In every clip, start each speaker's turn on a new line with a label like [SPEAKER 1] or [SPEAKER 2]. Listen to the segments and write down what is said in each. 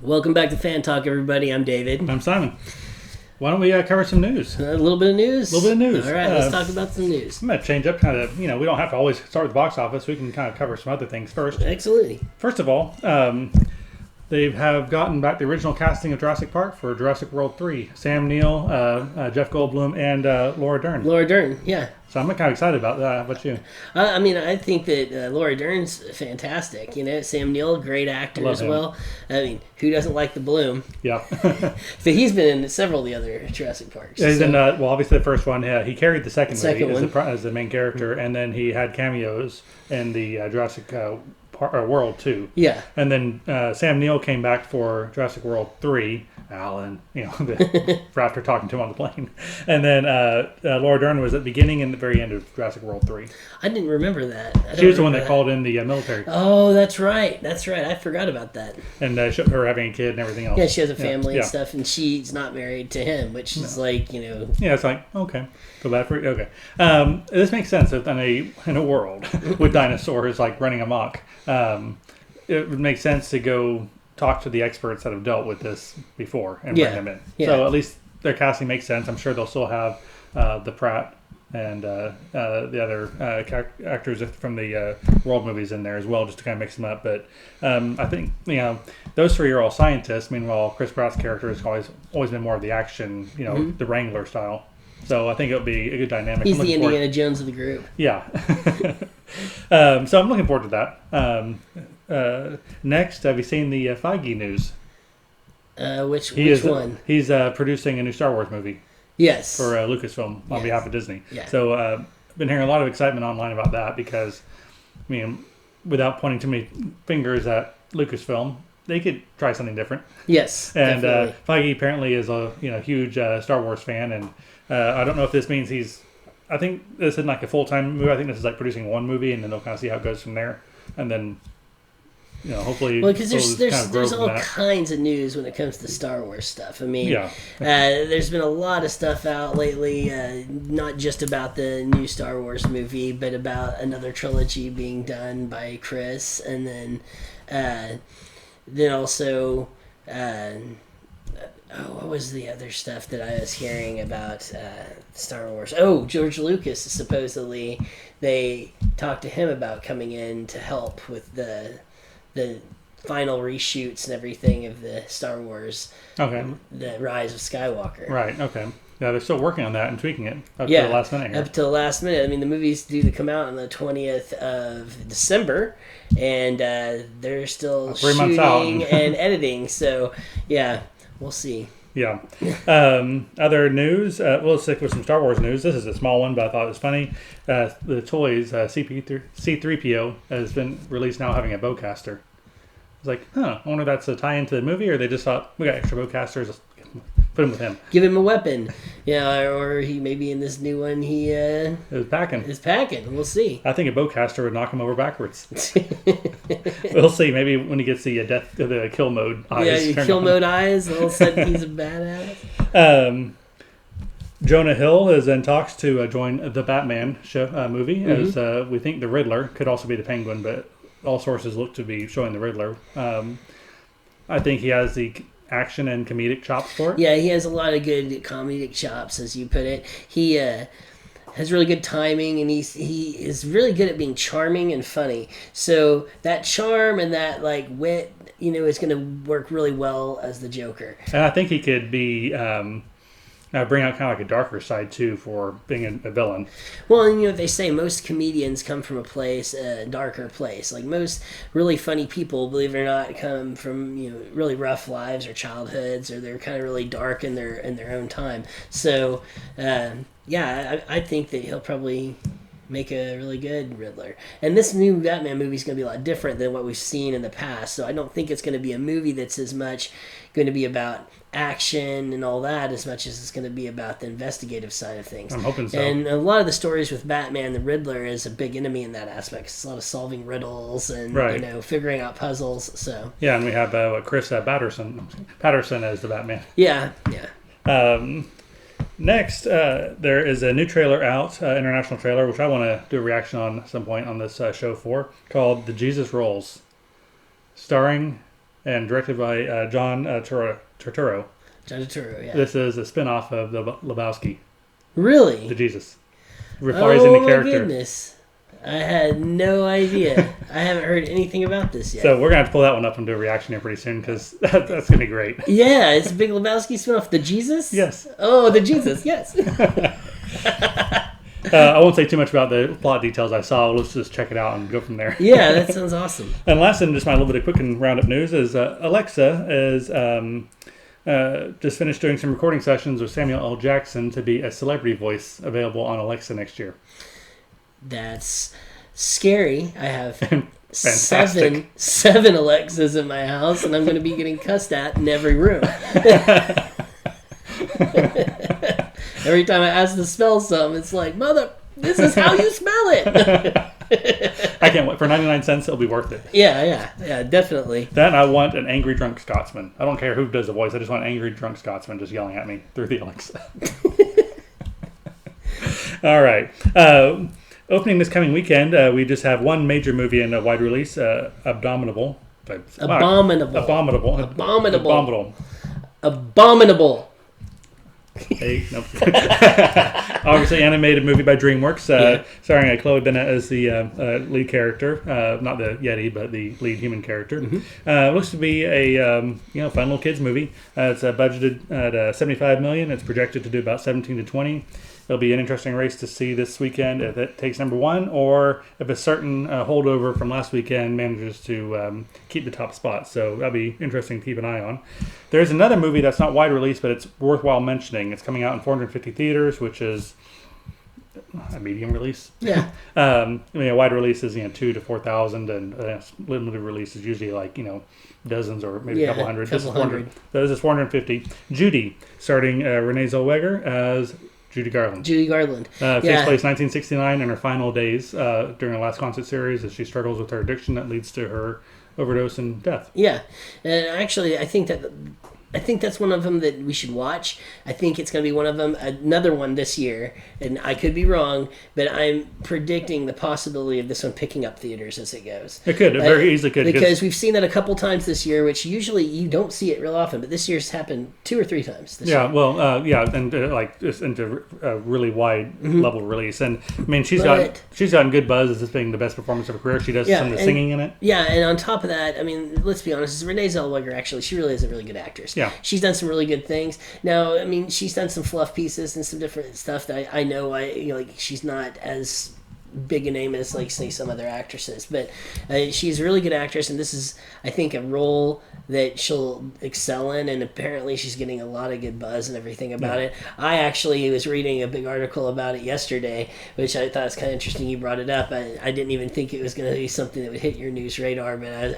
[SPEAKER 1] Welcome back to Fan Talk, everybody. I'm David.
[SPEAKER 2] I'm Simon. Why don't we cover some news?
[SPEAKER 1] A little bit of news.
[SPEAKER 2] A little bit of news.
[SPEAKER 1] All right, let's talk about some news.
[SPEAKER 2] I'm going to change up kind of, we don't have to always start with the box office. We can kind of cover some other things first.
[SPEAKER 1] Absolutely.
[SPEAKER 2] First of all, they have gotten back the original casting of Jurassic Park for Jurassic World 3. Sam Neill, Jeff Goldblum, and Laura Dern.
[SPEAKER 1] Laura Dern, yeah.
[SPEAKER 2] So I'm kind of excited about that. How about you?
[SPEAKER 1] I think that Laura Dern's fantastic. Sam Neill, great actor as well. Who doesn't like the Bloom?
[SPEAKER 2] Yeah.
[SPEAKER 1] So he's been in several of the other Jurassic Parks.
[SPEAKER 2] Yeah, he's in, obviously the first one. Yeah, he carried the second movie as the main character, and then he had cameos in the Jurassic World 2.
[SPEAKER 1] Yeah.
[SPEAKER 2] And then Sam Neill came back for Jurassic World 3. Alan, for after talking to him on the plane. And then Laura Dern was at the beginning and the very end of Jurassic World 3.
[SPEAKER 1] I didn't remember that.
[SPEAKER 2] She was the one that called in the military.
[SPEAKER 1] Oh, that's right. I forgot about that.
[SPEAKER 2] And her having a kid and everything else.
[SPEAKER 1] Yeah, she has a family and stuff, and she's not married to him, which is
[SPEAKER 2] Yeah, it's like, okay. Feel bad for you? Okay. This makes sense in a world with dinosaurs running amok. It would make sense to go talk to the experts that have dealt with this before and bring them in. Yeah. So at least their casting makes sense. I'm sure they'll still have the Pratt and the other actors from the World movies in there as well, just to kind of mix them up. But I think those three are all scientists. Meanwhile, Chris Pratt's character has always been more of the action, the Wrangler style. So I think it'll be a good dynamic.
[SPEAKER 1] He's the Indiana Jones of the group.
[SPEAKER 2] Yeah. So I'm looking forward to that. Next, have you seen the Feige news?
[SPEAKER 1] Which one?
[SPEAKER 2] He's producing a new Star Wars movie.
[SPEAKER 1] Yes.
[SPEAKER 2] For Lucasfilm on behalf of Disney.
[SPEAKER 1] Yeah.
[SPEAKER 2] So I've been hearing a lot of excitement online about that because, without pointing too many fingers at Lucasfilm, they could try something different.
[SPEAKER 1] Yes.
[SPEAKER 2] And Feige apparently is a huge Star Wars fan, and I don't know if this means I think this isn't a full-time movie. I think this is producing one movie, and then they'll kind of see how it goes from there, and then. Hopefully.
[SPEAKER 1] Well, because there's all kinds of news when it comes to Star Wars stuff. There's been a lot of stuff out lately, not just about the new Star Wars movie, but about another trilogy being done by Chris, and then also, what was the other stuff that I was hearing about Star Wars? Oh, George Lucas, supposedly they talked to him about coming in to help with the final reshoots and everything of the Star Wars, the Rise of Skywalker.
[SPEAKER 2] Right, okay. Yeah, they're still working on that and tweaking it up to the last minute here.
[SPEAKER 1] Up to the last minute. The movie's due to come out on the 20th of December, and they're still shooting and editing, so, yeah, we'll see.
[SPEAKER 2] Yeah. Other news, we'll stick with some Star Wars news. This is a small one, but I thought it was funny. The toys, C-3PO, has been released now having a bowcaster. I was like, I wonder if that's a tie into the movie, or they just thought, we got extra bowcasters, let's put him with him.
[SPEAKER 1] Give him a weapon. Or he maybe in this new one, he is packing. We'll see.
[SPEAKER 2] I think a bowcaster would knock him over backwards. We'll see. Maybe when he gets the kill mode eyes.
[SPEAKER 1] Yeah, kill mode eyes. All of a sudden he's a badass.
[SPEAKER 2] Jonah Hill is in talks to join the Batman movie, as we think the Riddler could also be the Penguin, but all sources look to be showing the Riddler. I think he has the action and comedic chops for it.
[SPEAKER 1] Yeah, he has a lot of good comedic chops, as you put it. He has really good timing, and he is really good at being charming and funny. So that charm and that wit, is going to work really well as the Joker.
[SPEAKER 2] And I think he could be bring out kind of a darker side too for being a villain.
[SPEAKER 1] Well, and they say most comedians come from a darker place. Most really funny people, believe it or not, come from really rough lives or childhoods, or they're kind of really dark in their own time. So I think that he'll probably make a really good Riddler. And this new Batman movie is going to be a lot different than what we've seen in the past. So I don't think it's going to be a movie that's as much going to be about action and all that as much as it's going to be about the investigative side of things.
[SPEAKER 2] I'm hoping so.
[SPEAKER 1] And a lot of the stories with Batman, the Riddler is a big enemy in that aspect. It's a lot of solving riddles and figuring out puzzles. So
[SPEAKER 2] and we have Chris Patterson as the Batman.
[SPEAKER 1] Yeah.
[SPEAKER 2] Next, there is a new trailer out, international trailer, which I want to do a reaction on at some point on this show for, called The Jesus Rolls, starring and directed by John Turturro.
[SPEAKER 1] John Turturro, yeah.
[SPEAKER 2] This is a spin-off of the Lebowski,
[SPEAKER 1] Really?
[SPEAKER 2] the Jesus. Reprising the character.
[SPEAKER 1] Oh my goodness. I had no idea. I haven't heard anything about this yet.
[SPEAKER 2] So we're going to have to pull that one up and do a reaction here pretty soon because that's going to be great.
[SPEAKER 1] Yeah, it's a Big Lebowski spinoff. The Jesus?
[SPEAKER 2] Yes.
[SPEAKER 1] Oh, the Jesus, yes.
[SPEAKER 2] I won't say too much about the plot details I saw. Let's just check it out and go from there.
[SPEAKER 1] Yeah, that sounds awesome.
[SPEAKER 2] And last, and just my little bit of quick and roundup news is Alexa is just finished doing some recording sessions with Samuel L. Jackson to be a celebrity voice available on Alexa next year.
[SPEAKER 1] That's scary. I have
[SPEAKER 2] Fantastic.
[SPEAKER 1] seven Alexas in my house, and I'm going to be getting cussed at in every room. Every time I ask to smell something, it's like, mother, this is how you smell it.
[SPEAKER 2] I can't wait. For 99 cents, it'll be worth it.
[SPEAKER 1] Yeah, definitely.
[SPEAKER 2] Then I want an angry drunk Scotsman. I don't care who does the voice. I just want an angry drunk Scotsman just yelling at me through the Alexa. All right. Opening this coming weekend, we just have one major movie in a wide release, Abominable.
[SPEAKER 1] Abominable.
[SPEAKER 2] Hey, nope. Obviously, animated movie by DreamWorks, starring Chloe Bennett as the lead character, not the Yeti, but the lead human character. Mm-hmm. Looks to be a fun little kids movie. It's budgeted at $75 million. It's projected to do about 17 to 20. It'll be an interesting race to see this weekend if it takes number one, or if a certain holdover from last weekend manages to keep the top spot. So that'll be interesting to keep an eye on. There's another movie that's not wide release, but it's worthwhile mentioning. It's coming out in 450 theaters, which is a medium release.
[SPEAKER 1] Yeah.
[SPEAKER 2] A wide release is 2,000 to 4,000, and limited release is usually dozens or maybe a couple hundred. This is 450. Judy, starting Renee Zellweger as Judy Garland.
[SPEAKER 1] Takes
[SPEAKER 2] place 1969 in her final days during her last concert series as she struggles with her addiction that leads to her overdose and death.
[SPEAKER 1] Yeah, and actually, I think that's one of them that we should watch. I think it's going to be one of them. Another one this year, and I could be wrong, but I'm predicting the possibility of this one picking up theaters as it goes.
[SPEAKER 2] It could. It very easily could.
[SPEAKER 1] Because we've seen that a couple times this year, which usually you don't see it real often, but this year's happened 2 or 3 times this year.
[SPEAKER 2] And just into a really wide level release. And I mean, she's gotten good buzz as this being the best performance of her career. She does some of the singing in it.
[SPEAKER 1] Yeah, and on top of that, I mean, let's be honest, Renee Zellweger, actually, she really is a really good actress.
[SPEAKER 2] Yeah.
[SPEAKER 1] She's done some really good things. Now, I mean, she's done some fluff pieces and some different stuff that I know. She's not as big a name as, say, some other actresses, but she's a really good actress, and this is, I think, a role that she'll excel in, and apparently she's getting a lot of good buzz and everything about it. I actually was reading a big article about it yesterday, which I thought was kind of interesting. You brought it up. I didn't even think it was going to be something that would hit your news radar, but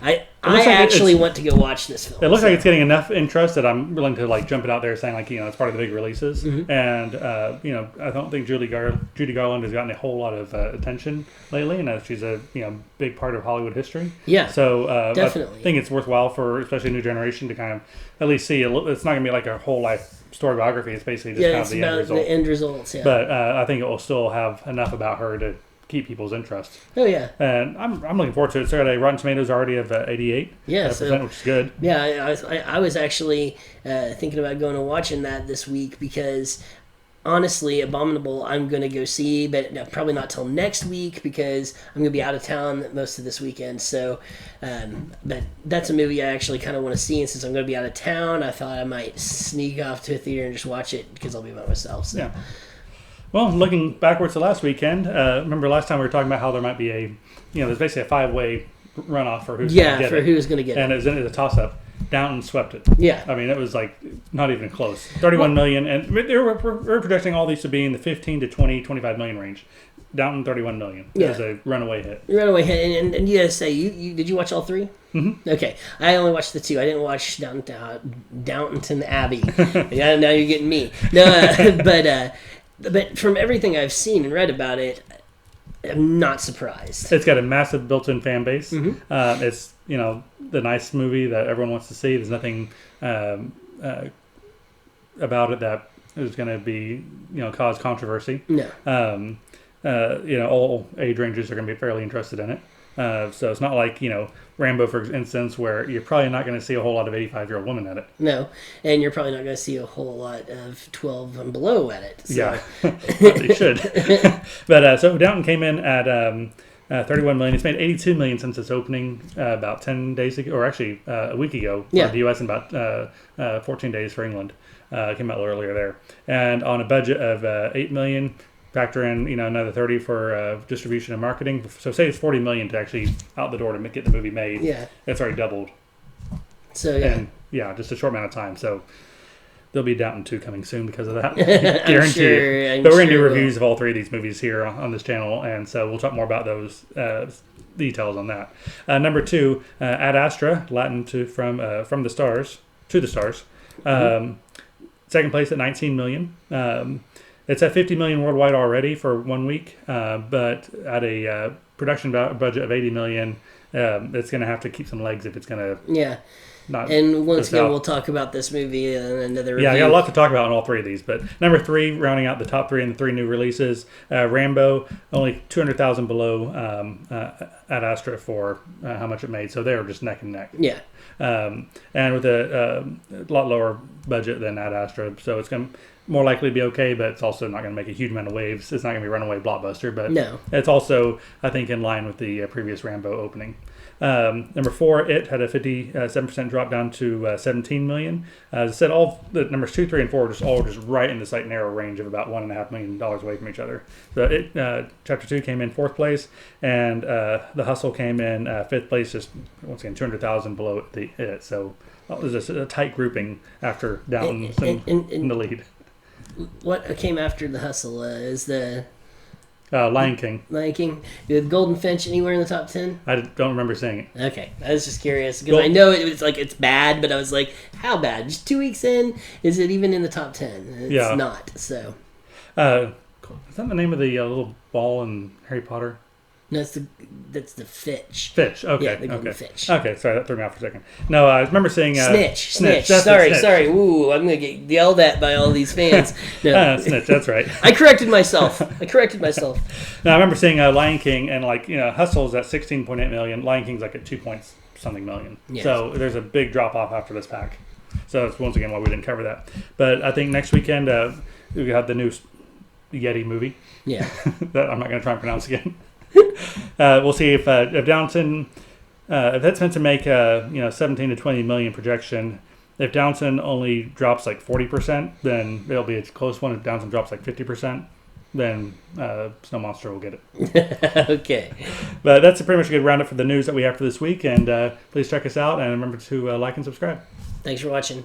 [SPEAKER 1] I actually want to go watch this film.
[SPEAKER 2] It looks like it's getting enough interest that I'm willing to jump it out there saying it's part of the big releases. Mm-hmm. And I don't think Judy Garland has gotten a whole lot of attention lately, and she's a big part of Hollywood history.
[SPEAKER 1] Yeah,
[SPEAKER 2] so
[SPEAKER 1] definitely.
[SPEAKER 2] I think it's worthwhile for especially a new generation to kind of at least see. It's not going to be like a whole life story biography. It's basically just kind of the end result.
[SPEAKER 1] The end results. Yeah,
[SPEAKER 2] but I think it will still have enough about her to keep people's interest.
[SPEAKER 1] Oh yeah,
[SPEAKER 2] and I'm looking forward to it. It's got a Rotten Tomatoes already of 88%, which is good.
[SPEAKER 1] Yeah, I was actually thinking about going and watching that this week because honestly, Abominable I'm going to go see, but probably not till next week because I'm going to be out of town most of this weekend. So, but that's a movie I actually kind of want to see, and since I'm going to be out of town, I thought I might sneak off to a theater and just watch it because I'll be by myself. So.
[SPEAKER 2] Yeah. Well, looking backwards to last weekend, remember last time we were talking about how there might be there's basically a 5-way runoff for who's going to get it.
[SPEAKER 1] who's going to get it.
[SPEAKER 2] And it was a toss-up. Downton swept it.
[SPEAKER 1] Yeah.
[SPEAKER 2] I mean, it was not even close. 31 million, and they were projecting all these to be in the 15 to 20, 25 million range. Downton, 31 million. It was a runaway hit.
[SPEAKER 1] And you gotta say, you did you watch all 3?
[SPEAKER 2] Mm-hmm.
[SPEAKER 1] Okay, I only watched the 2. I didn't watch Downton Abbey. Yeah, now you're getting me. No, but from everything I've seen and read about it, I'm not surprised.
[SPEAKER 2] It's got a massive built-in fan base.
[SPEAKER 1] Mm-hmm.
[SPEAKER 2] It's the nice movie that everyone wants to see. There's nothing about it that is going to be cause controversy.
[SPEAKER 1] No.
[SPEAKER 2] All age ranges are going to be fairly interested in it. So it's not like, Rambo, for instance, where you're probably not going to see a whole lot of 85-year-old women at it.
[SPEAKER 1] No, and you're probably not going to see a whole lot of 12 and below at it. So.
[SPEAKER 2] Yeah, they should. But so Downton came in at 31 million. It's made 82 million since its opening about 10 days ago, or actually a week ago for the U.S. and about 14 days for England. Came out a little earlier there, and on a budget of 8 million. Factor in, another 30 for distribution and marketing. So say it's 40 million to actually out the door to get the movie made.
[SPEAKER 1] Yeah,
[SPEAKER 2] it's already doubled.
[SPEAKER 1] So yeah,
[SPEAKER 2] and just a short amount of time. So there'll be Downton 2 coming soon because of that. Guarantee it. But we're gonna do reviews of all 3 of these movies here on this channel, and so we'll talk more about those details on that. Number 2, Ad Astra, Latin from the stars to the stars. Second place at 19 million. It's at 50 million worldwide already for 1 week, but at a production budget of 80 million, it's going to have to keep some legs if it's going to.
[SPEAKER 1] Yeah. And once again, we'll talk about this movie in another review.
[SPEAKER 2] Yeah, I got a lot to talk about on all 3 of these. But number 3, rounding out the top 3 and the 3 new releases, Rambo, only 200,000 below Ad Astra for how much it made. So they were just neck and neck.
[SPEAKER 1] Yeah.
[SPEAKER 2] And with a lot lower budget than Ad Astra, so it's going to more likely to be okay, but it's also not going to make a huge amount of waves. It's not going to be a runaway blockbuster, but it's also, I think, in line with the previous Rambo opening. Number 4, it had a 57% drop down to 17 million. As I said, all the numbers 2, 3, and 4 are just right in this narrow range of about $1.5 million away from each other. So it Chapter 2 came in 4th place, and The Hustle came in 5th place, just once again 200,000 below it. So it was a tight grouping after Downton in the lead.
[SPEAKER 1] What came after The Hustle is the
[SPEAKER 2] Lion King.
[SPEAKER 1] Lion King. Did Golden Finch anywhere in the top 10?
[SPEAKER 2] I don't remember seeing it.
[SPEAKER 1] Okay, I was just curious because I know it was it's bad, but I was like, how bad? Just 2 weeks in, is it even in the top 10? It's not. So,
[SPEAKER 2] is that the name of the little ball in Harry Potter?
[SPEAKER 1] No, that's the Fitch.
[SPEAKER 2] Fitch. Okay.
[SPEAKER 1] Yeah, the Golden Fitch.
[SPEAKER 2] Okay, sorry, that threw me off for a second. No, I remember seeing
[SPEAKER 1] Snitch.
[SPEAKER 2] Snitch.
[SPEAKER 1] Sorry. Ooh, I'm gonna get yelled at by all these fans. No,
[SPEAKER 2] Snitch. That's right.
[SPEAKER 1] I corrected myself.
[SPEAKER 2] No, I remember seeing Lion King, and Hustle's at 16.8 million. Lion King's like at 2 point something million. Yes. So there's a big drop off after this pack. So that's once again why we didn't cover that. But I think next weekend we have the new Yeti movie.
[SPEAKER 1] Yeah.
[SPEAKER 2] That I'm not going to try and pronounce again. We'll see if Downton, if that's meant to make 17 to 20 million projection. If Downton only drops like 40%, then it'll be a close one. If Downton drops like 50%, then Snow Monster will get it.
[SPEAKER 1] Okay.
[SPEAKER 2] But that's pretty much a good roundup for the news that we have for this week. And please check us out, and remember to like and subscribe.
[SPEAKER 1] Thanks for watching.